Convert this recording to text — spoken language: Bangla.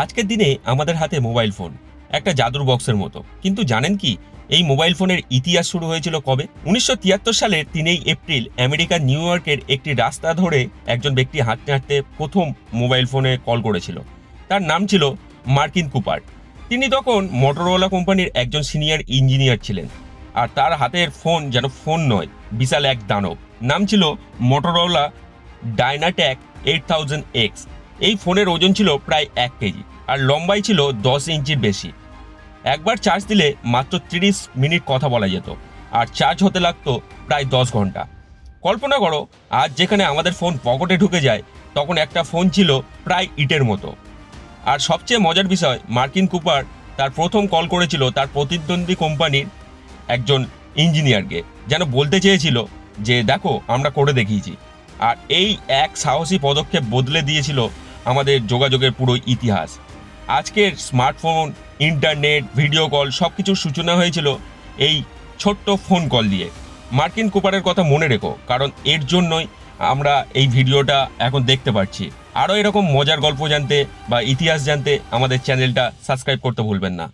আজকের দিনে আমাদের হাতে মোবাইল ফোন একটা জাদুর বক্সের মতো। কিন্তু জানেন কি, এই মোবাইল ফোনের ইতিহাস শুরু হয়েছিল কবে? 1973 সালের 3 এপ্রিল আমেরিকার নিউ ইয়র্কের একটি রাস্তা ধরে একজন ব্যক্তি হাঁটতে হাঁটতে প্রথম মোবাইল ফোনে কল করেছিল। তার নাম ছিল মার্কিন কুপার। তিনি তখন মোটরোলা কোম্পানির একজন সিনিয়র ইঞ্জিনিয়ার ছিলেন। আর তার হাতের ফোন যেন ফোন নয়, বিশাল এক দানব। নাম ছিল মোটরোলা ডায়নাট্যাক 8000X। এই ফোনের ওজন ছিল প্রায় 1 কেজি আর লম্বাই ছিল 10 ইঞ্চির বেশি। একবার চার্জ দিলে মাত্র 30 মিনিট কথা বলা যেত, আর চার্জ হতে লাগতো প্রায় 10 ঘন্টা। কল্পনা করো, আজ যেখানে আমাদের ফোন পকেটে ঢুকে যায়, তখন একটা ফোন ছিল প্রায় ইটের মতো। আর সবচেয়ে মজার বিষয়, মার্কিন কুপার তার প্রথম কল করেছিল তার প্রতিদ্বন্দ্বী কোম্পানির একজন ইঞ্জিনিয়ারকে, যেন বলতে চেয়েছিল যে দেখো, আমরা করে দেখিয়েছি। আর এই এক সাহসী পদক্ষেপ বদলে দিয়েছিল আমাদের যোগাযোগের পুরো ইতিহাস। আজকের স্মার্টফোন, ইন্টারনেট, ভিডিও কল সব কিছুর সূচনা হয়েছিল এই ছোট্ট ফোন কল দিয়ে। মার্কিন কুপারের কথা মনে রেখো, কারণ এর জন্যই আমরা এই ভিডিওটা এখন দেখতে পাচ্ছি। আরও এরকম মজার গল্প জানতে বা ইতিহাস জানতে আমাদের চ্যানেলটা সাবস্ক্রাইব করতে ভুলবেন না।